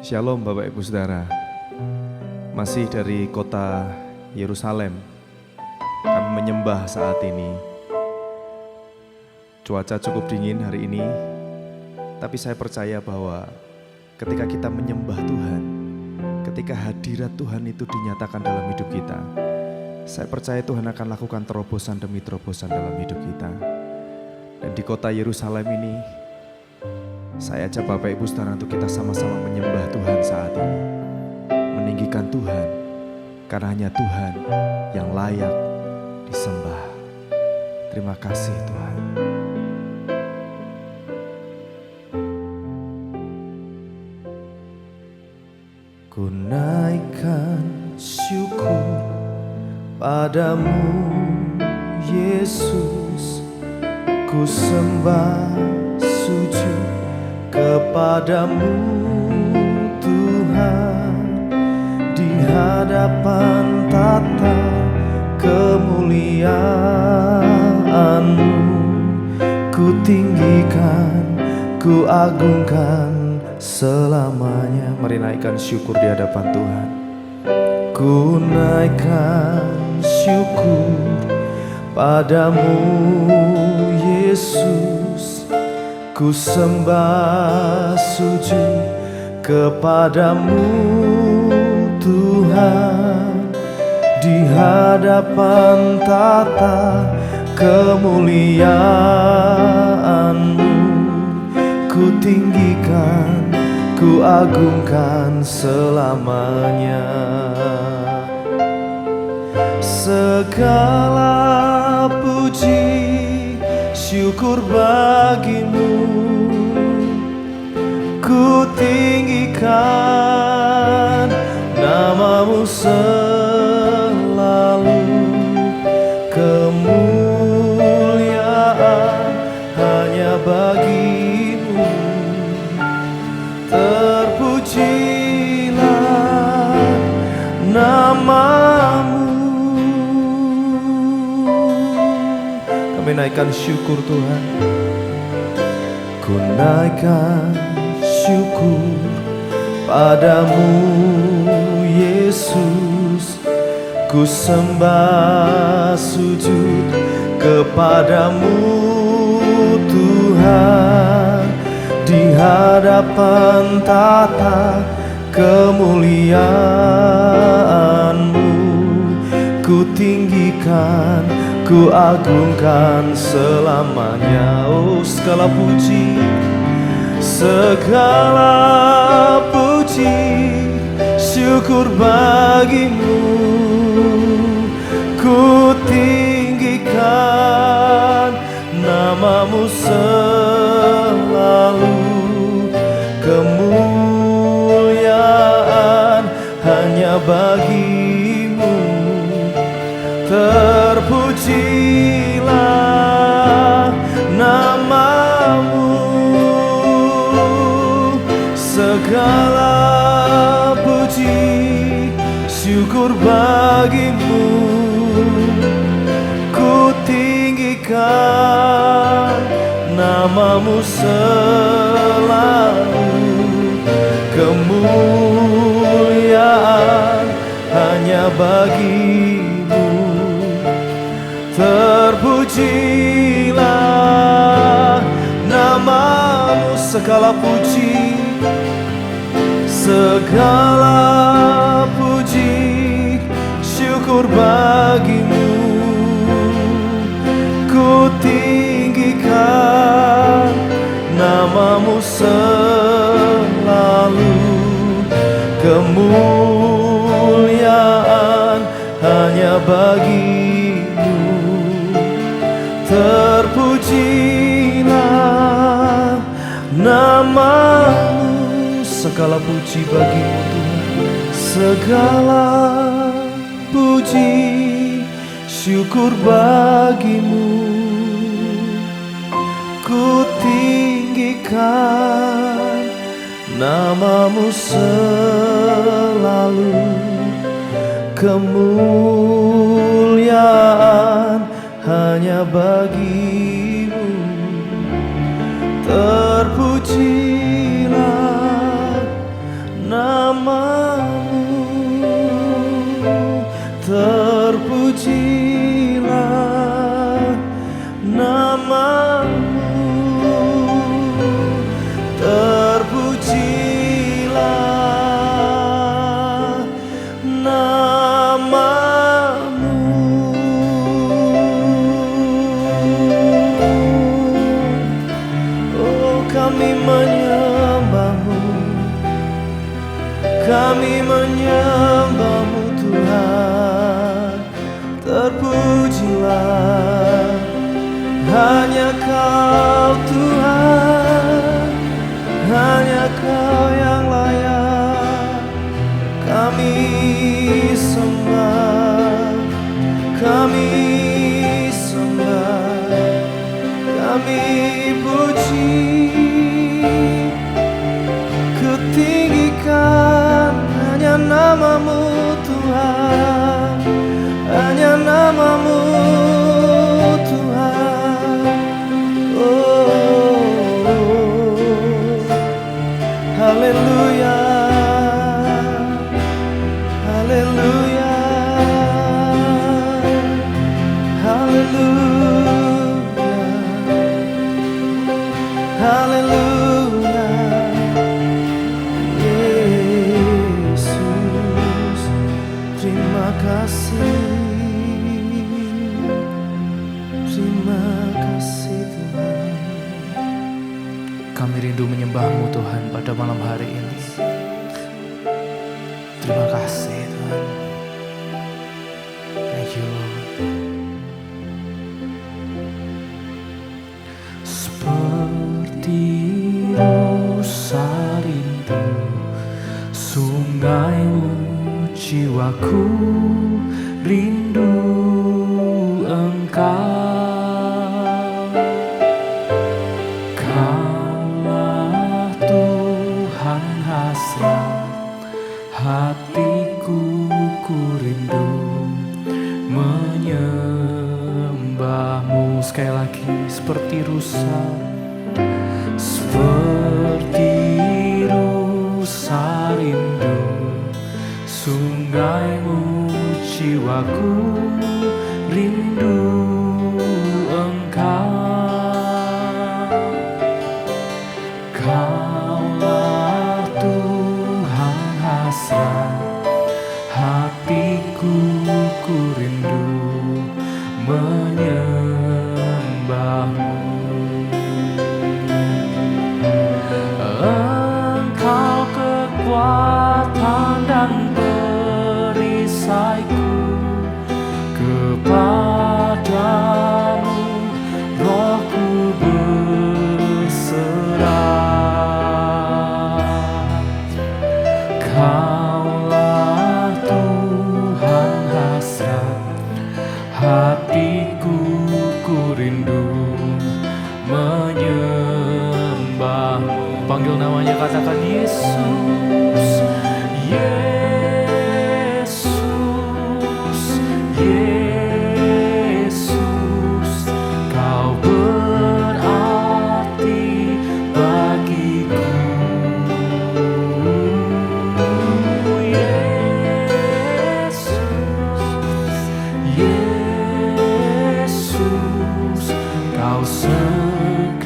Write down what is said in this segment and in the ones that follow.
Shalom Bapak Ibu Saudara. Masih dari kota Yerusalem kami menyembah saat ini. Cuaca cukup dingin hari ini, tapi saya percaya bahwa ketika kita menyembah Tuhan, ketika hadirat Tuhan itu dinyatakan dalam hidup kita, saya percaya Tuhan akan lakukan terobosan demi terobosan dalam hidup kita. Dan di kota Yerusalem ini, saya ajak Bapak Ibu Saudara untuk kita sama-sama menyembah Tuhan saat ini. Meninggikan Tuhan, karena hanya Tuhan yang layak disembah. Terima kasih Tuhan. Ku naikkan syukur padamu Yesus, ku sembah sujud kepadamu Tuhan, di hadapan tata kemuliaan-Mu, ku tinggikan, ku agungkan selamanya. Mari naikkan syukur di hadapan Tuhan. Ku naikkan syukur padamu Yesus, ku sembah sujud kepadamu Tuhan, di hadapan tata kemuliaan-Mu, ku tinggikan, ku agungkan selamanya. Segala puji syukur bagimu, ku tinggikan namamu selalu. Kemuliaan hanya bagimu, terpujilah namamu. Kami naikkan syukur Tuhan. Ku naikkan syukur padamu Yesus, ku sembah sujud kepadamu Tuhan, di hadapan tata kemuliaan-Mu, ku tinggikan, ku agungkan selamanya. Oh, segala puji, segala puji syukur bagimu, ku tinggikan namamu selalu. Kemuliaan hanya bagimu, terpujilah namamu. Segala puji syukur bagimu, ku tinggikan namamu selalu. Kemuliaan hanya bagimu, terpujilah namamu. Segala puji, segala puji syukur bagimu, ku tinggikan namamu selalu. Kemuliaan hanya bagimu, terpujilah namamu. Segala puji bagimu Tuhan, segala puji syukur bagimu, ku tinggikan namamu selalu. Kemuliaan hanya bagimu, terpujilah Kami menyembah-Mu Tuhan, terpujilah hanya Kau Tuhan, hanya Kau yang layak. Kami sembah, kami sembah, kami puji. Kutinggikan hanya nama-Mu Tuhan, hanya nama-Mu Tuhan. Oh, haleluya, haleluya, haleluya, haleluya. Yesus, terima kasih, terima kasih Tuhan. Kami rindu menyembah-Mu Tuhan pada malam hari ini. Terima kasih Tuhan. Thank you Lord. Seperti rusa rindu sungai-Mu, jiwaku rindu Engkau. Kaulah Tuhan hasrat hatiku, ku rindu menyembah-Mu. Sekali lagi, seperti rusa, seperti rusa rindu sungai-Mu, jiwaku rindu Engkau. Kaulah Tuhan hasrat hatiku, ku rindu menyembah-Mu. Engkau kekuatan dan perisaiku, kepadamu rohku berserah. Kaulah Tuhan hasrat hatiku, ku rindu menyembah-Mu. Panggil namanya, katakan Yesus, Yesus, Yesus. Kau berarti bagiku. Yesus, Kau segalanya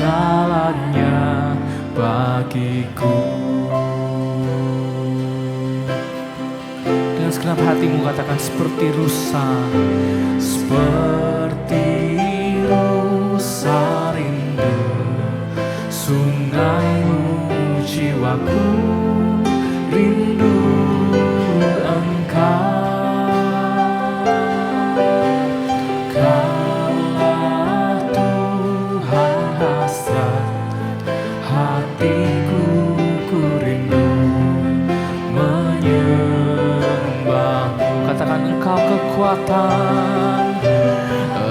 bagiku. Dengan segenap hatimu katakan, seperti rusa, seperti rusa rindu sungai-Mu, jiwaku rindu Engkau. Kaulah Tuhan hasrat hatiku, ku rindu menyembah-Mu. Katakan, Engkau kekuatan,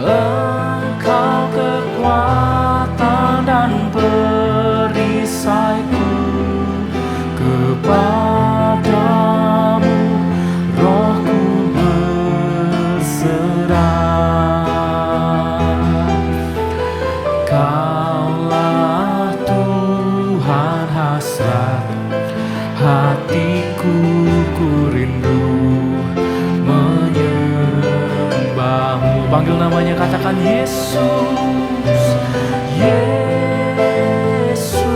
Engkau kekuatan dan perisaiku, kepadamu rohku berserah. Kaulah Tuhan hasrat hatiku, ku rindu menyembah-Mu. Panggil namanya, katakan Yesus, Yesus,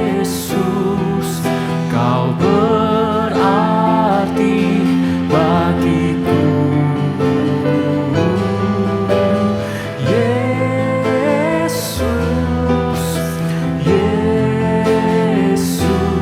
Yesus. Kau berarti bagiku. Yesus, Yesus.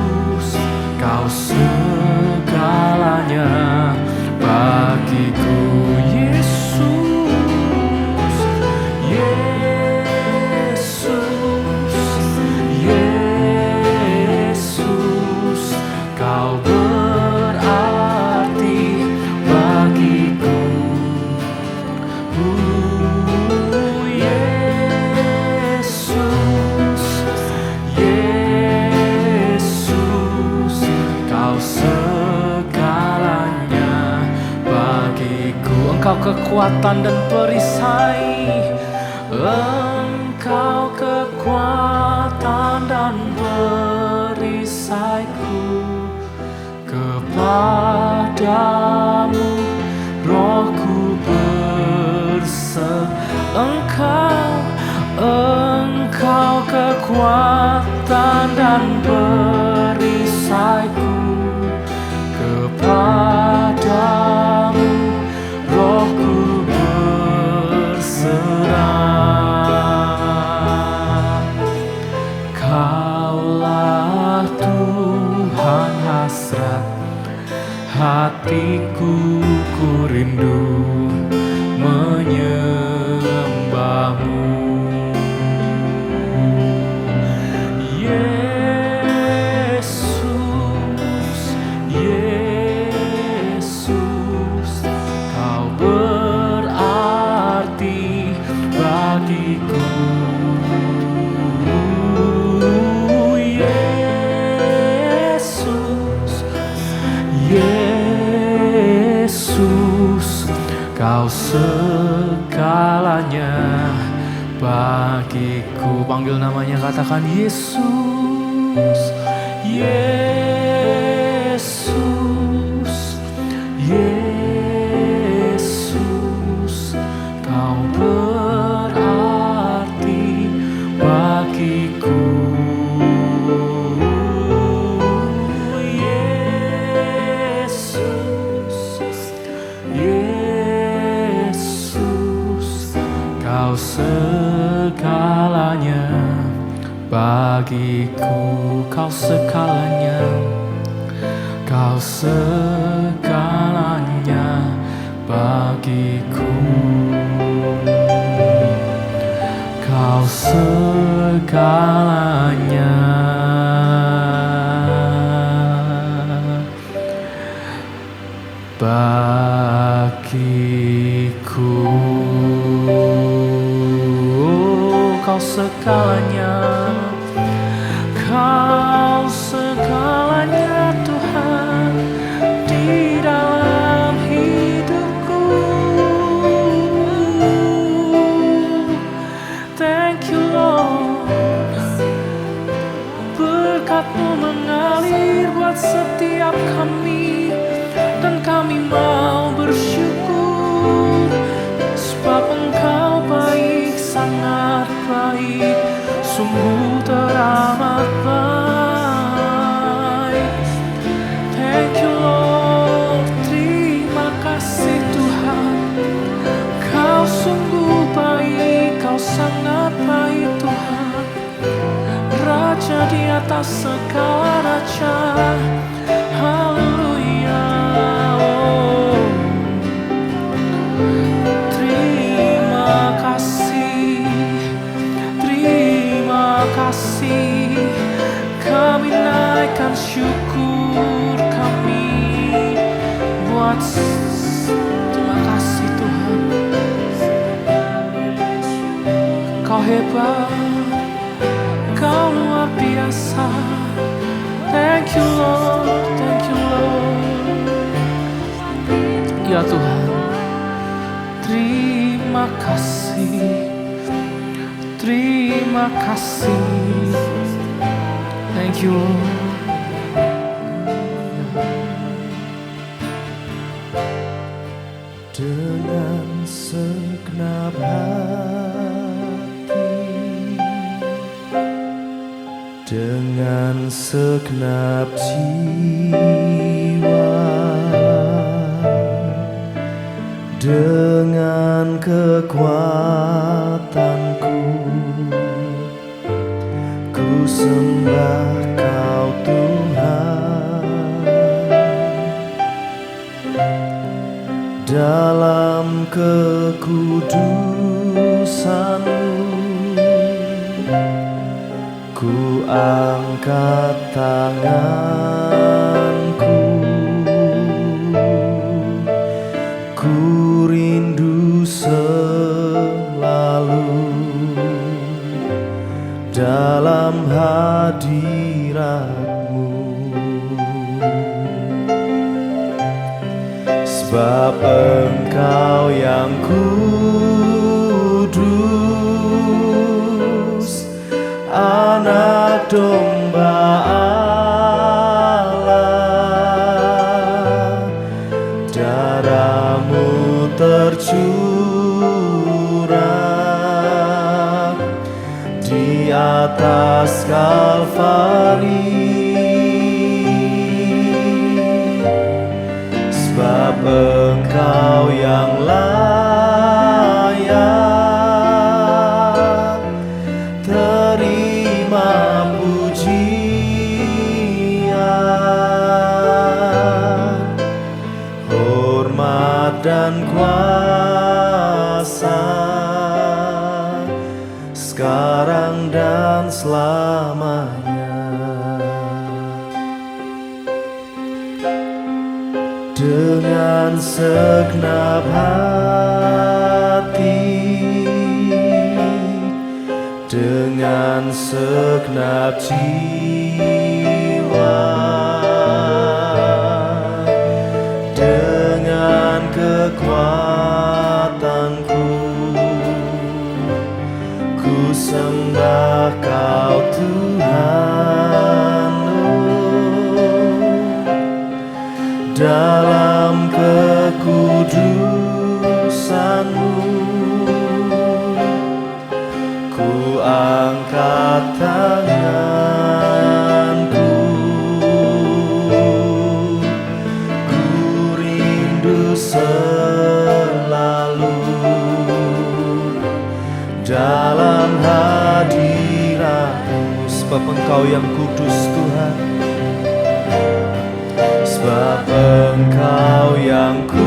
kekuatan dan perisai, Engkau kekuatan dan perisaiku. Kepadamu rohku Engkau kekuatan dan perisaiku. Kepadamu rohku berserah. Kaulah Tuhan hasrat hatiku, ku rindu menyembahmu. Yesus, Yesus, Kau berarti bagiku. Yesus, Yesus, Kau segalanya bagiku. Panggil namanya, katakan Yesus, Yesus, Yesus, Kau berarti bagiku. Kau segalanya bagiku, Kau segalanya, Kau segalanya bagiku. Kau segalanya bagiku. Kau segalanya, Kau segalanya Tuhan di dalam hidupku. Thank you Lord, berkat-Mu mengalir buat setiap kami, dan kami mau bersyukur sebab Engkau baik, sangat baik, sungguh teramat baik. Thank you Lord, terima kasih Tuhan. Kau sungguh baik, Kau sangat baik Tuhan. Raja di atas segala raja, haleluya. Oh, terima kasih, terima kasih. Kami naikkan syukur kami buat terima kasih Tuhan. Kau hebat, Kau luar biasa. Thank you Lord, thank you Lord. Ya Tuhan, terima kasih, terima kasih. Thank you Lord. Dengan segenap hati, dengan segenap jiwa, dengan kekuatanku, ku sembah Kau Tuhan. Dalam kekudusan-Mu, ku angkat tanganku, ku rindu selalu dalam hadirat-Mu. Sebab Engkau Engkau yang kudus, Anak Domba Allah, darah-Mu tercurah di atas Kalvari. Sebab Engkau yang layak terima pujian, hormat dan kuasa sekarang dan selamanya. Dengan segenap hati, dengan segenap jiwa, dengan kekuatanku, ku sembah Kau Tuhan. Dalam kekudusan-Mu, ku angkat tanganku, ku rindu selalu dalam hadirat-Mu. Sebab Engkau yang kudus Tuhan, sebab Engkau yang kudus,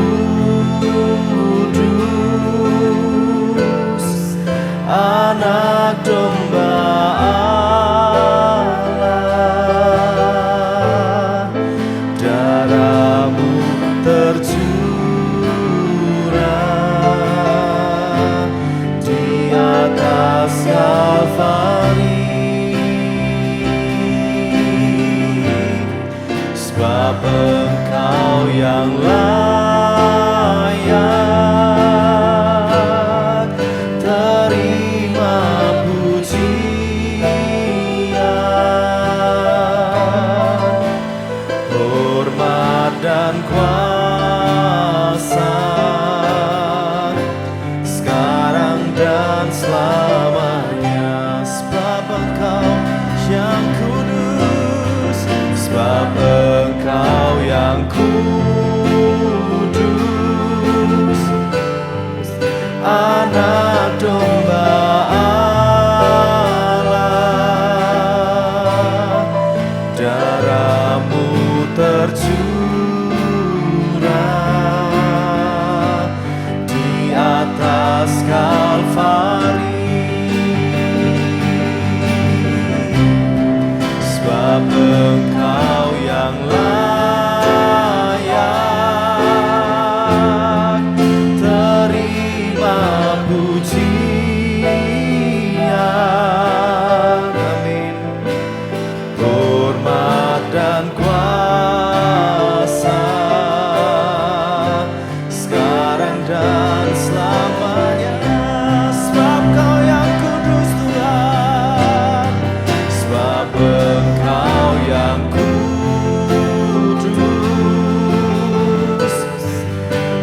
Anak Domba Allah, darah-Mu tercurah di atas Kalvari. Sebab Engkau yang layak terima pujian, hormat dan kuasa sekarang dan selamanya. Sebab Engkau yang kudus, sebab Engkau yang kudus, Anak Domba Allah, darah-Mu tercurah di atas Kalvari. Sebab Engkau yang layak terima pujian, amin, hormat dan kuasa sekarang dan selamanya. Sebab Kau yang kudus Tuhan, sebab Engkau yang kudus,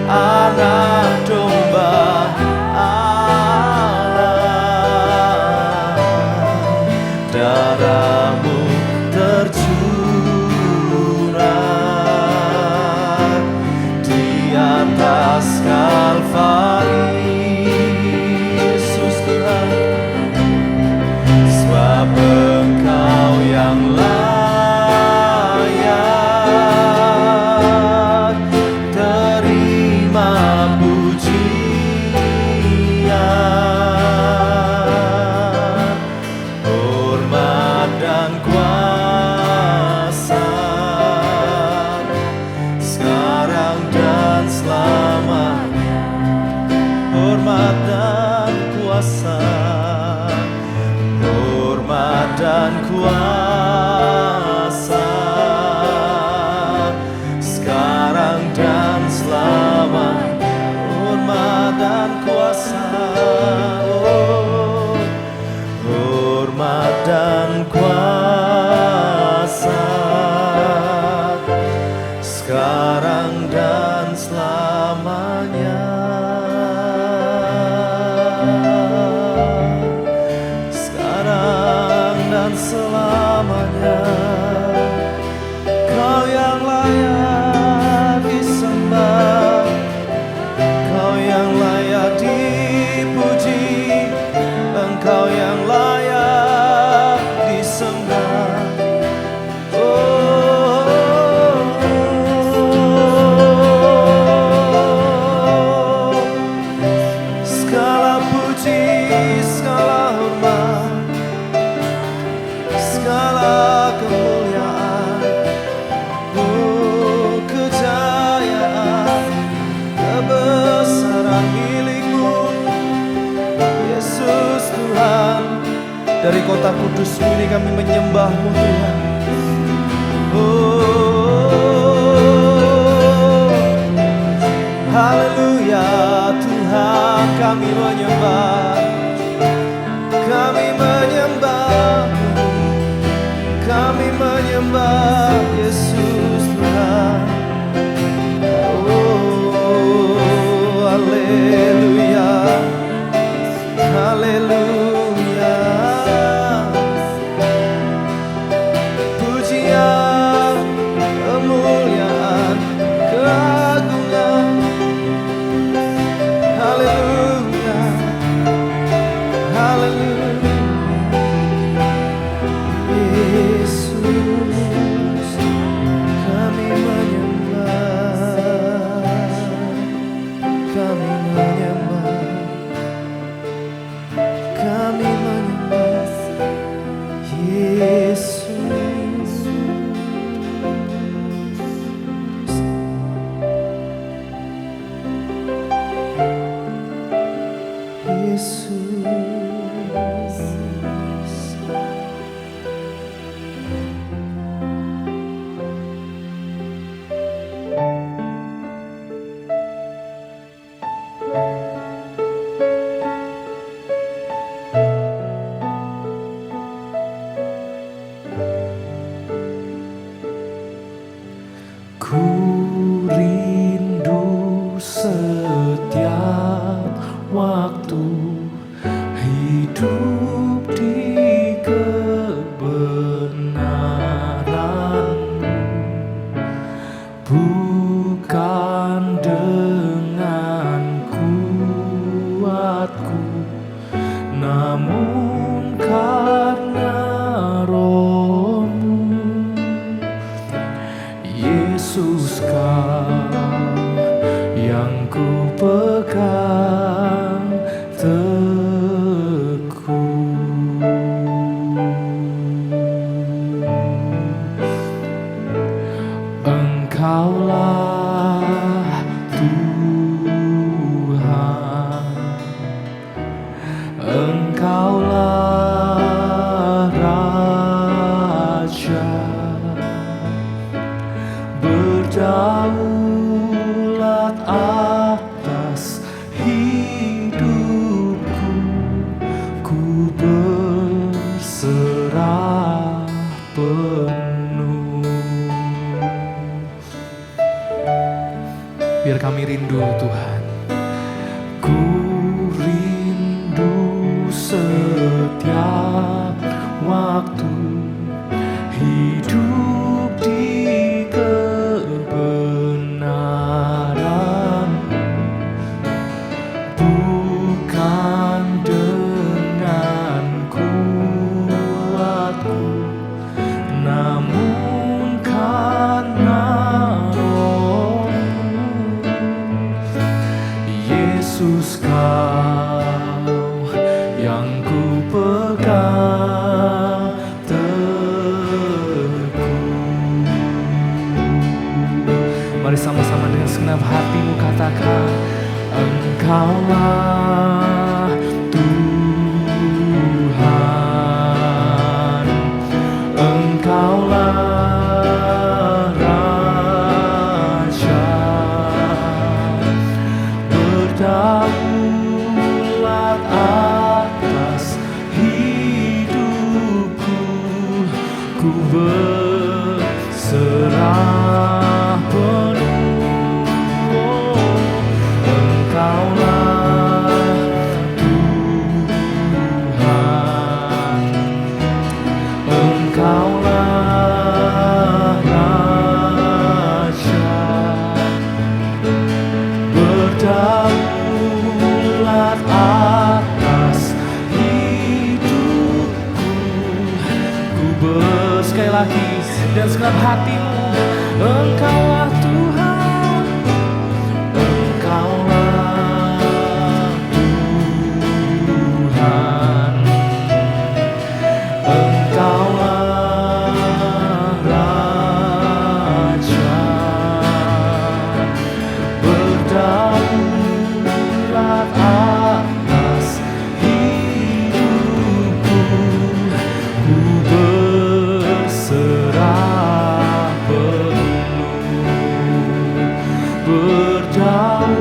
Anak Domba Allah, darah-Mu tercurah di atas Kalvari. Yesus Tuhan, sebab Engkau yang layak terima pujian, hormat dan kuasa sekarang dan selamanya. Hormat dan kuasa, hormat dan kuasa sekarang dan selamanya. dan kuasa, sekarang dan selamanya. Sekarang dan selamanya. Kau yang layak disembah, Kau yang layak dipuji, Engkau yang layak disembah. Segala puji, segala hormat, segala kemuliaan, kejayaan, kebesaran milik-Mu, Yesus Tuhan. Dari kota kudus-Mu ini kami menyembah-Mu Tuhan. Haleluya Tuhan, kami menyembah, kami menyembah-Mu, kami menyembah Yesus Tuhan. Haleluya, haleluya. Pujian, kemuliaan, keagungan. Haleluya, haleluya. Yesus, kami menyembah, kami menyembah, kami menyembah Yesus. Ku rindu setiap waktu hidup di kebenaran-Mu, bukan dengan kuatku, namun karena Roh-Mu. Yesus, Kau yang ku pegang teguh. Engkaulah Tuhan, Engkaulah Raja, berdaulat atas hidupku, ku berserah penuh. Biar kami rindu Tuhan, ku rindu setiap waktu hidup di kebenaran, bukan dengan kuatku, namun karena Roh-Mu. Yesus, Kau yang ku pegang teguh. Mari sama-sama dengan segenap hatimu katakan, Engkaulah Tuhan, Engkaulah Raja, berdaulat atas hidupku, ku berserah penuh. Engkaulah Tuhan, Engkaulah Raja, berdaulat atas hidupku. Sekali lagi dan segenap hatimu, Engkaulah Tuhan, Engkaulah Tuhan, Engkaulah Raja, berdaulat atas hidupku. Ku berserah penuh, berdaulat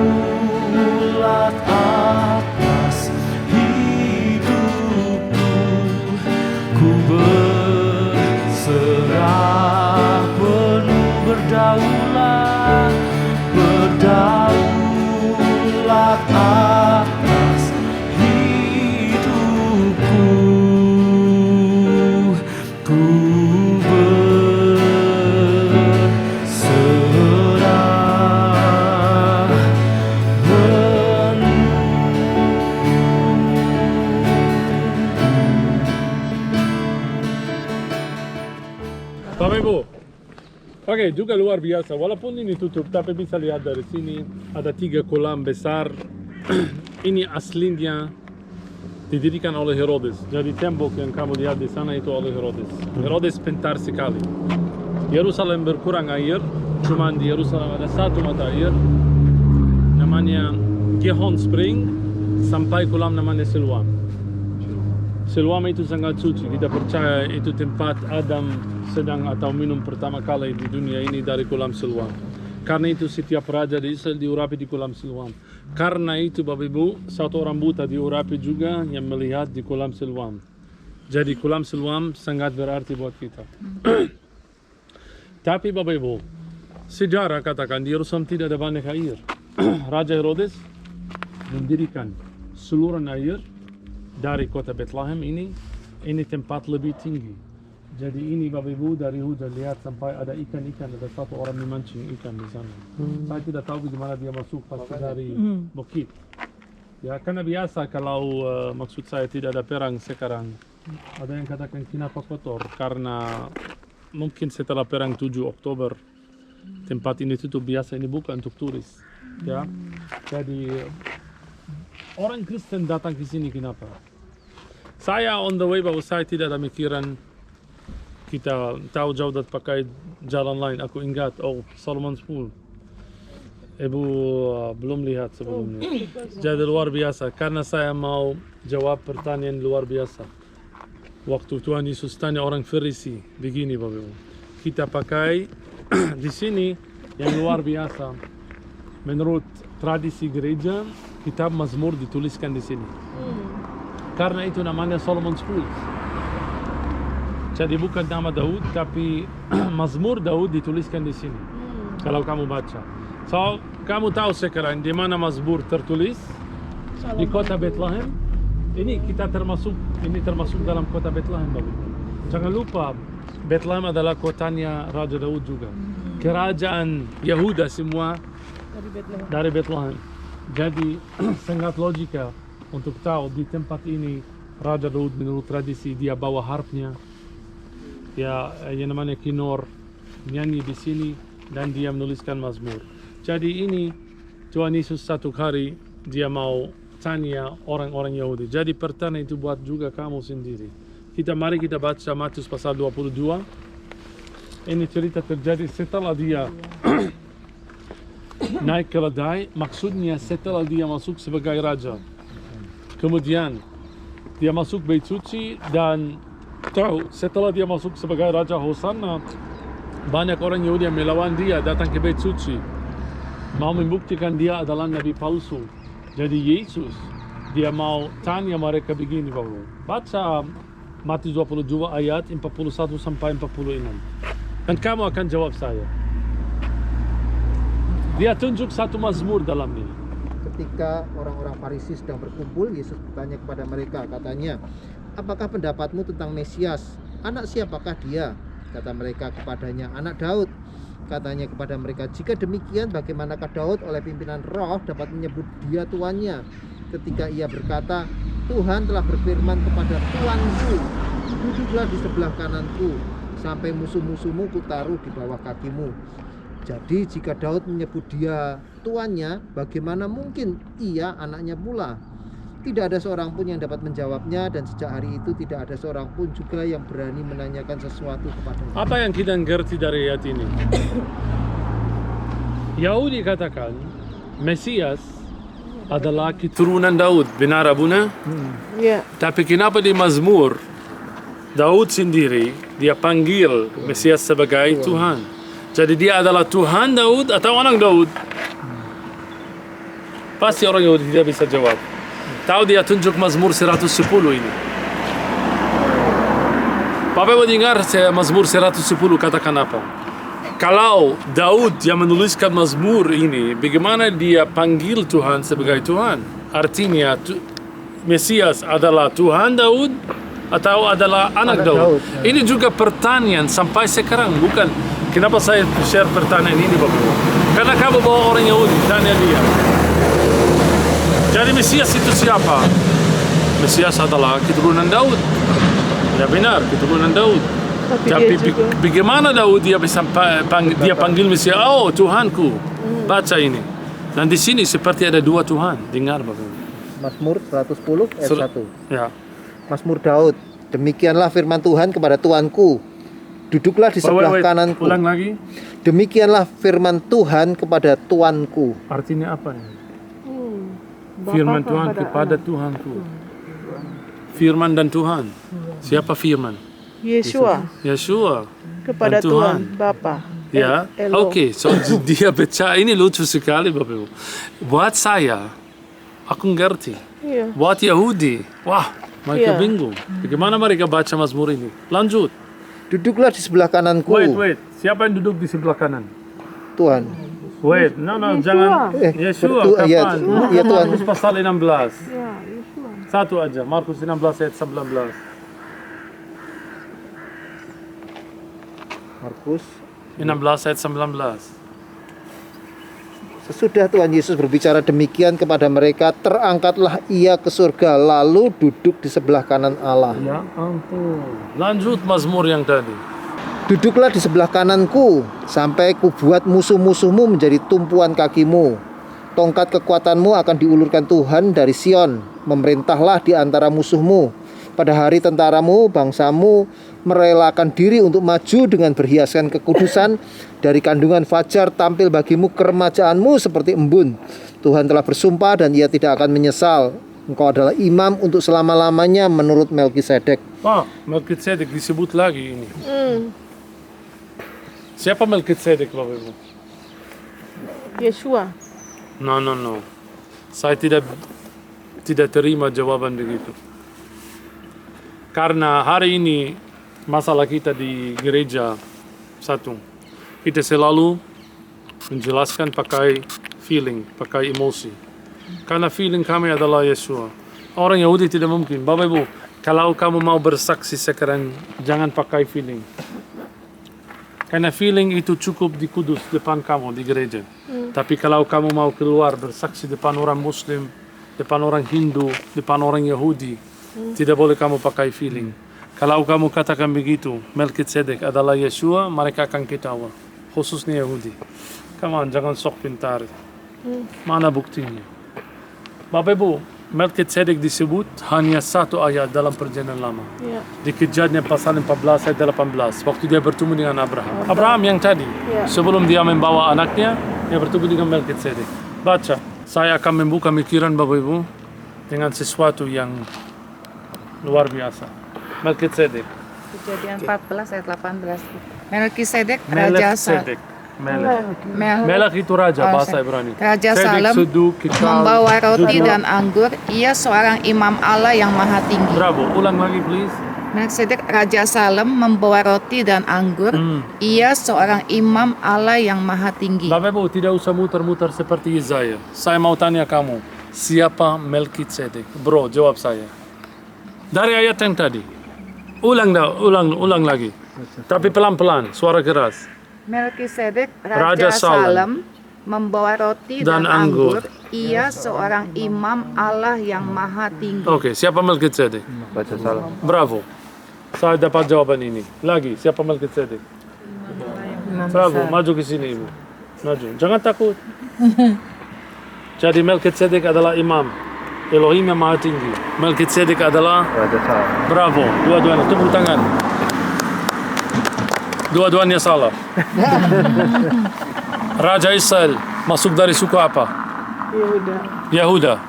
atas hidupku. Ku berserah penuh, berdaulat, berdaulat atas hidupku. Ku berserah penuh. Bapak Ibu, oke juga luar biasa. Walaupun ini tutup, tapi bisa lihat dari sini ada 3 kolam besar. Ini aslinya didirikan oleh Herodes. Jadi tembok yang kamu lihat di sana itu oleh Herodes. Herodes pintar sekali. Yerusalem berkurang air, cuman di Yerusalem ada satu mata air, namanya Gihon Spring, sampai kolam namanya Siloam. Siloam itu sangat suci. Kita percaya itu tempat Adam sedang atau minum pertama kali di dunia ini dari kolam Siloam. Karena itu setiap raja di Israel diurapi di kolam Siloam. Karena itu Bapak Ibu, satu orang buta diurapi juga yang melihat di kolam Siloam. Jadi kolam Siloam sangat berarti buat kita. Tapi Bapak Ibu, sejarah katakan di Yerusalem tidak ada banyak air. Raja Herodes mendirikan saluran air dari kota Bethlehem ini tempat lebih tinggi. Jadi ini Bapak Ibu dari hujan lihat sampai ada ikan-ikan, ada satu orang memancing ikan di sana. Saya tidak tahu bagaimana dia masuk pasti dari bukit. Ya karena biasa kalau maksud saya tidak ada perang sekarang. Ada yang katakan kenapa kotor karena mungkin setelah perang 7 Oktober tempat ini tutup, biasa ini buka untuk turis. Ya, jadi orang Kristen datang ke sini kenapa? Saya on the way bahwa saya tidak ada mikiran kita tahu jauh dan pakai jalan lain. Aku ingat, oh Solomon's Pool. Ibu belum lihat sebelumnya. Jadi luar biasa. Karena saya mau jawab pertanyaan luar biasa. Waktu Tuhan Yesus tanya orang Farisi, begini Bapak Ibu. Kita pakai di sini yang luar biasa. Menurut tradisi gereja, kitab Mazmur dituliskan di sini. Karena itu namanya Solomon's Pool. Jadi bukan nama Daud, tapi Mazmur Daud dituliskan di sini. Kalau kamu baca. So, kamu tahu sekarang di mana Mazmur tertulis? Di kota Bethlehem. Ini termasuk dalam kota Bethlehem, Bapak. Jangan lupa, Bethlehem adalah kotanya Raja Daud juga. Kerajaan Yehuda semua dari Bethlehem. Jadi sangat logika untuk tahu di tempat ini Raja Daud menurut tradisi dia bawa harpnya. Ya, yang namanya kinor, nyanyi di sini dan dia menuliskan Mazmur. Jadi ini Tuhan Yesus satu hari dia mau tanya orang-orang Yahudi. Jadi pertanyaan itu buat juga kamu sendiri. Mari kita baca Matius pasal 22. Ini cerita terjadi setelah dia naik keledai, maksudnya setelah dia masuk sebagai raja. Kemudian dia masuk Bait Suci dan tahu setelah dia masuk sebagai Raja Hosanna, banyak orang Yahudi yang melawan dia datang ke Bait Suci mau membuktikan dia adalah nabi palsu. Jadi Yesus dia mau tanya mereka begini, baca Matius 22 ayat 41 sampai 46. Dan kamu akan jawab saya. Dia tunjuk satu mazmur dalam ini. Ketika orang-orang Farisi sedang berkumpul, Yesus bertanya kepada mereka, katanya, apakah pendapatmu tentang Mesias? Anak siapakah dia? Kata mereka kepadanya, anak Daud. Katanya kepada mereka, jika demikian bagaimanakah Daud oleh pimpinan roh dapat menyebut dia tuannya? Ketika ia berkata, Tuhan telah berfirman kepada Tuanku, duduklah di sebelah kananku, sampai musuh-musuhmu kutaruh di bawah kakimu. Jadi jika Daud menyebut dia tuannya, bagaimana mungkin ia anaknya pula? Tidak ada seorang pun yang dapat menjawabnya, dan sejak hari itu tidak ada seorang pun juga yang berani menanyakan sesuatu kepadanya. Apa yang kita ngerti dari ayat ini? Yahudi katakan Mesias adalah keturunan Daud, benar Abuna? Ya. Tapi kenapa di Mazmur Daud sendiri dia panggil Mesias sebagai Tuhan? Jadi dia adalah Tuhan Daud atau anak Daud? Pasti orang Yahudi tidak bisa jawab. Tahu dia tunjuk Mazmur 110 ini. Bapak Ibu dengar Mazmur 110 katakan apa? Kalau Daud yang menuliskan Mazmur ini, bagaimana dia panggil Tuhan sebagai Tuhan? Artinya Mesias adalah Tuhan Daud atau adalah anak Daud? Ini juga pertanyaan sampai sekarang, bukan? Kenapa saya share pertanyaan ini, Bapak Ibu? Karena kamu bawa orang Yahudi, tanya dia. Jadi Mesias itu siapa? Mesias adalah keturunan Daud. Ya benar, keturunan Daud. Tapi bagaimana Daud dia bisa panggil Mesias? Oh, Tuhanku. Baca ini. Dan di sini seperti ada dua Tuhan. Dengar, Bapak Ibu. Mazmur 110 ayat 1. Ya. Mazmur Daud, demikianlah firman Tuhan kepada Tuanku, duduklah di sebelah kananku. Ulang lagi. Demikianlah firman Tuhan kepada Tuanku. Artinya apa ini? Firman Tuhan kepada Tuhanku. Firman dan Tuhan. Siapa firman? Yeshua. Kepada Tuhan Bapa. Ya, oke. So dia baca ini lucu sekali, Bapak Ibu. Buat saya, aku ngerti. Iya. Buat Yahudi, wah, mereka bingung. Bagaimana mereka baca Mazmur ini? Lanjut. Duduklah di sebelah kananku. Wait. Siapa yang duduk di sebelah kanan? Tuhan. Wait, no, jangan. Yeshua, kapan? Ya Tuhan. Markus pasal 16. Ya, Yeshua. Satu aja, Markus 16 ayat 19. Markus 16 ayat 19. Sesudah Tuhan Yesus berbicara demikian kepada mereka, terangkatlah ia ke surga, lalu duduk di sebelah kanan Allah. Ya ampun. Lanjut Mazmur yang tadi. Duduklah di sebelah kananku, sampai kubuat musuh-musuhmu menjadi tumpuan kakimu. Tongkat kekuatanmu akan diulurkan Tuhan dari Sion. Memerintahlah di antara musuhmu. Pada hari tentaramu, bangsamu merelakan diri untuk maju dengan berhiaskan kekudusan. Dari kandungan fajar tampil bagimu keremajaanmu seperti embun. Tuhan telah bersumpah dan ia tidak akan menyesal. Engkau adalah imam untuk selama-lamanya menurut Melkisedek. Melkisedek disebut lagi ini. Siapa Melkisedek, Bapak Ibu? Yeshua. No. Saya tidak terima jawaban begitu. Karena hari ini masalah kita di gereja satu, kita selalu menjelaskan pakai feeling, pakai emosi. Karena feeling kami adalah Yeshua. Orang Yahudi tidak mungkin. Bapak Ibu, kalau kamu mau bersaksi sekarang, jangan pakai feeling. Karena feeling itu cukup di kudus depan kamu di gereja. Tapi kalau kamu mau keluar bersaksi depan orang Muslim, depan orang Hindu, depan orang Yahudi, tidak boleh kamu pakai feeling. Kalau kamu katakan begitu, Melkisedek adalah Yeshua, mereka akan ketawa. Khususnya Yahudi. Come on, jangan sok pintar. Mana buktinya? Bapak Ibu, Melkisedek disebut hanya satu ayat dalam Perjanjian Lama. Ya. Di Kejadian pasal 14 ayat 18, waktu dia bertemu dengan Abraham. Abraham yang tadi, sebelum dia membawa anaknya, dia bertemu dengan Melkisedek. Baca, saya akan membuka pikiran Bapak Ibu dengan sesuatu yang luar biasa. Melkisedek. Kejadian 14 ayat 18. Melkisedek Raja Salem. Melek itu raja bahasa Ibrani. Raja Sedek, Salem seduk, kikal, membawa roti duduk. dan anggur. Ia seorang imam Allah yang maha tinggi. Bravo, ulang lagi please. Melkisedek Raja Salem membawa roti dan anggur. Ia seorang imam Allah yang maha tinggi. Bapak Ibu tidak usah muter-muter seperti Yesaya. Saya mau tanya kamu, siapa Melkisedek? Bro, jawab saya. Dari ayat yang tadi. Ulang lagi. Tapi pelan-pelan, suara keras. Melkisedek Raja Raja Salem Salem membawa roti dan dan anggur. anggur. Ia seorang imam Allah yang maha tinggi. Oke, siapa Melkisedek? Raja Salem. Bravo. Saya dapat jawaban ini. Lagi, siapa Melkisedek? Bravo, maju ke sini Ibu. Maju, jangan takut. Jadi Melkisedek adalah imam. Elohim yang maha tinggi. Melkisedek adalah Raja Salem. bravo. Dua-duanya, tepuk tangan. Dua-duanya salah. Raja Israel masuk dari suku apa? Yahuda.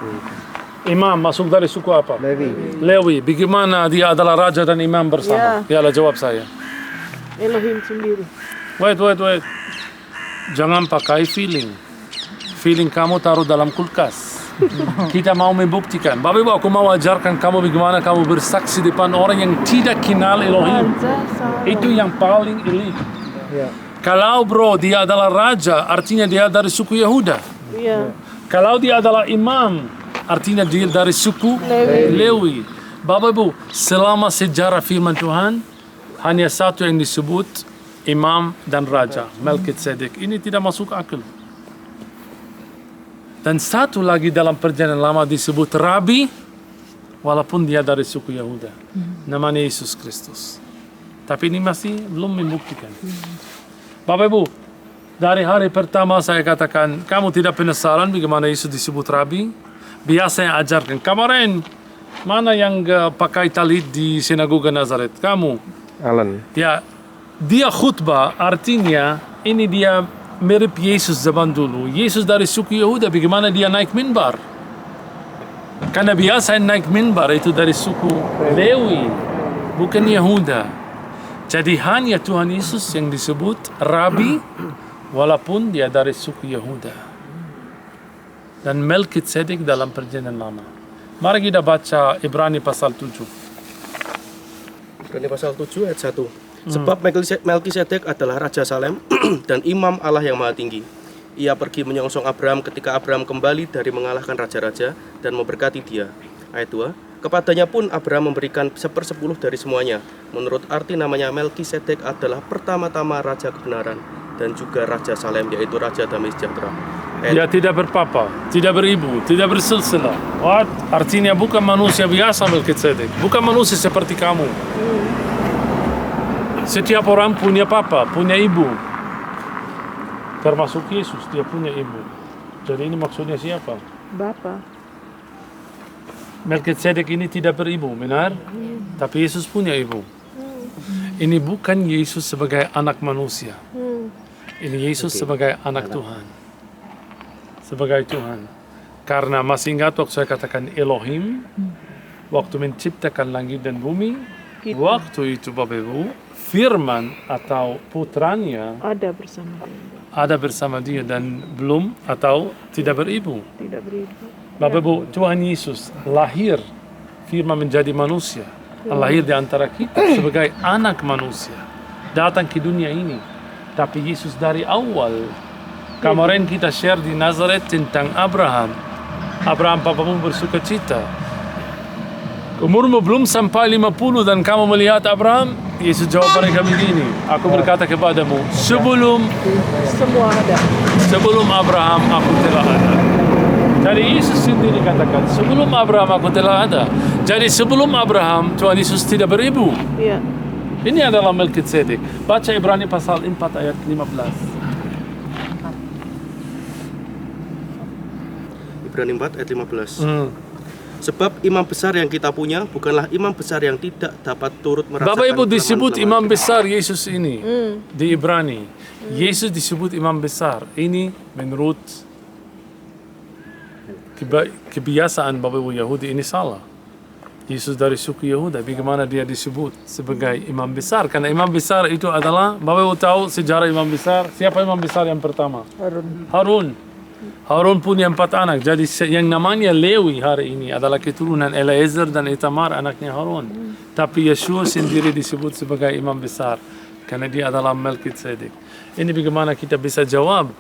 Imam masuk dari suku apa? Lewi. Bagaimana dia adalah raja dan imam bersama? Yalah, jawab saya. Elohim sendiri. Wait. Jangan pakai feeling. Feeling kamu taruh dalam kulkas. Kita mau membuktikan. Bapak Ibu, aku mau ajarkan kamu bagaimana kamu bersaksi depan orang yang tidak kenal Elohim. Raja Salem. Itu yang paling elit. Ya. Kalau bro dia adalah raja, artinya dia dari suku Yahuda. Iya. Kalau dia adalah imam, artinya dia dari suku Lewi. Bapak Ibu, selama sejarah firman Tuhan, hanya satu yang disebut imam dan raja, Melkisedek. Ini tidak masuk akal. Dan satu lagi dalam perjanjian lama disebut Rabi, walaupun dia dari suku Yahuda. Namanya Yesus Kristus. Tapi ini masih belum membuktikan. Bapak Ibu, dari hari pertama saya katakan, kamu tidak penasaran bagaimana Yesus disebut Rabi? Biasa yang ajarkan. Kemarin, mana yang pakai talit di sinagoga Nazaret? Kamu. Alan. Ya, dia khutbah, artinya ini dia mirip Yesus zaman dulu. Yesus dari suku Yahuda, bagaimana dia naik minbar? Karena biasa yang naik minbar itu dari suku Lewi, bukan Yahuda. Jadi hanya Tuhan Yesus yang disebut Rabi, walaupun dia dari suku Yahuda. Dan Melkisedek dalam perjanjian lama. Mari kita baca Ibrani pasal 7. Ibrani pasal 7 ayat 1. Sebab Melkisedek adalah Raja Salem dan imam Allah yang maha tinggi. Ia pergi menyongsong Abraham ketika Abraham kembali dari mengalahkan raja-raja dan memberkati dia. Ayat 2. Kepadanya pun Abraham memberikan 1/10 dari semuanya. Menurut arti namanya Melkisedek adalah pertama-tama Raja Kebenaran dan juga Raja Salem, yaitu Raja Damai Sejahtera. Dia tidak berpapa, tidak beribu, tidak bersilsilah. What? Artinya bukan manusia biasa Melkisedek, bukan manusia seperti kamu. Setiap orang punya papa, punya ibu. Termasuk Yesus, dia punya ibu. Jadi ini maksudnya siapa? Bapa. Melkisedek ini tidak beribu, benar? Tapi Yesus punya ibu. Ini bukan Yesus sebagai anak manusia. Ini Yesus sebagai anak Tuhan. Sebagai Tuhan. Karena masih ingat waktu saya katakan Elohim, waktu menciptakan langit dan bumi, waktu itu Bapak Ibu, firman atau putranya Ada bersama dia. ada bersama dia dan belum atau tidak beribu. Tidak beribu. Bapak Ibu, Tuhan Yesus lahir, firman menjadi manusia, lahir di antara kita sebagai anak manusia, datang ke dunia ini. Tapi Yesus dari awal, kemarin kita share di Nazaret tentang Abraham. Abraham, papamu bersuka cita. Umurmu belum sampai 50 dan kamu melihat Abraham? Yesus jawab mereka begini, aku berkata kepadamu, sebelum Abraham aku telah ada. Jadi Yesus sendiri katakan, sebelum Abraham aku telah ada. Jadi sebelum Abraham, Tuhan Yesus tidak beribu. Iya. Ini adalah Melkisedek. Baca Ibrani pasal 4 ayat 15. Ibrani 4 ayat 15. Sebab imam besar yang kita punya bukanlah imam besar yang tidak dapat turut merasakan. Bapak Ibu disebut kelemahan imam kita. besar Yesus ini di Ibrani. Yesus disebut imam besar. Ini menurut kebiasaan Bapak Ibu Yahudi ini salah. Yesus dari suku Yahuda, bagaimana dia disebut sebagai imam besar? Karena imam besar itu adalah, Bapak Ibu tahu sejarah imam besar. Siapa imam besar yang pertama? Harun. Harun punya 4 anak. Jadi yang namanya Lewi hari ini adalah keturunan Eliezer dan Itamar, anaknya Harun. Tapi Yeshua sendiri disebut sebagai imam besar karena dia adalah Melkisedek. Ini bagaimana kita bisa jawab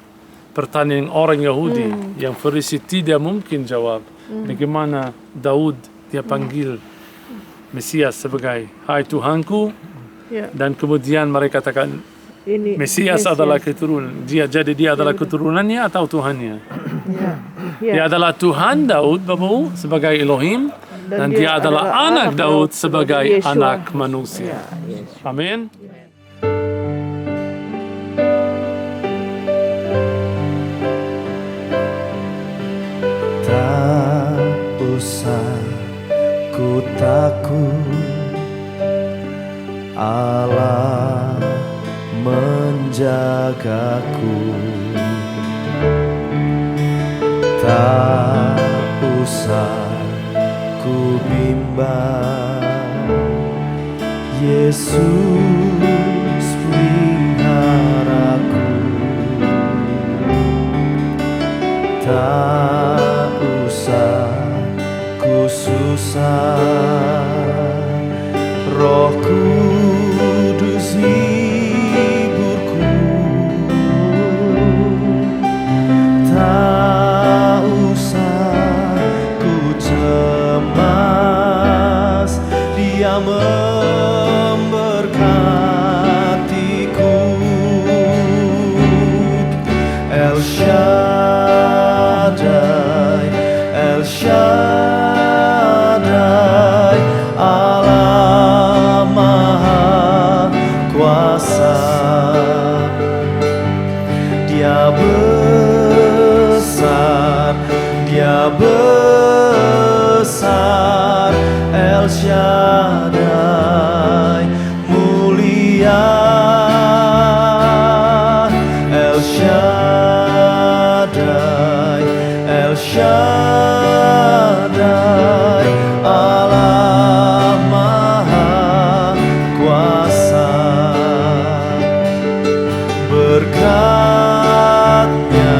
pertanyaan orang Yahudi yang Farisi tidak mungkin jawab. Bagaimana Daud dia panggil Mesias sebagai Hai Tuhanku, Ya. dan kemudian mereka katakan Ini Mesias adalah keturunan. Dia adalah keturunannya atau Tuhannya? Ya. Dia adalah Tuhan Daud Bapak sebagai Elohim, dan dia adalah anak Daud sebagai Yeshua. anak manusia. Ya, Amin. Tak usah ku takut, Allah menjagaku. Tak usah ku bimbang, Yesus peliharaku. Tak usah ku susah, Roh Kudus hiburku. Tak usah ku cemas, Dia memberkatiku. El Shaddai, El Shaddai, Allah Maha Kuasa. Dia besar, Dia besar, El Shaddai mulia, El Shaddai, El Shaddai, Allah Maha Kuasa. Berkat-Nya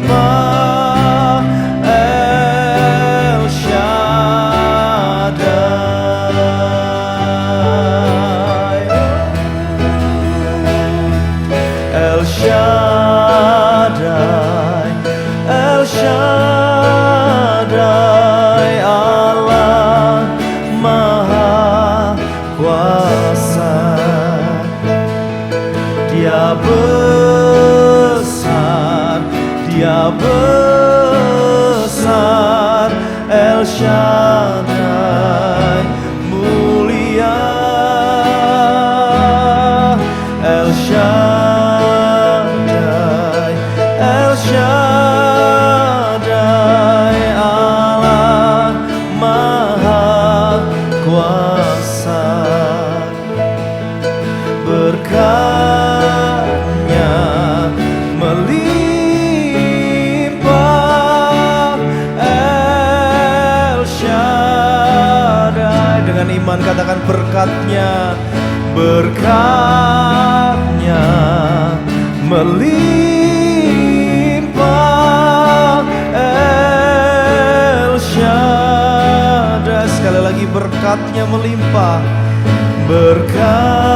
melimpah, El Shaddai, El Shaddai, El Shaddai, Allah Maha Kuasa. Dia besar, Dia besar, El Shaddai mulia, El Shaddai, El Shaddai, Allah Maha Kuasa. Berkat-Nya melimpah, El Shaddai. Dengan iman katakan berkat-Nya, berkat-Nya melimpah, El Shaddai. Sekali lagi berkat-Nya melimpah, berkat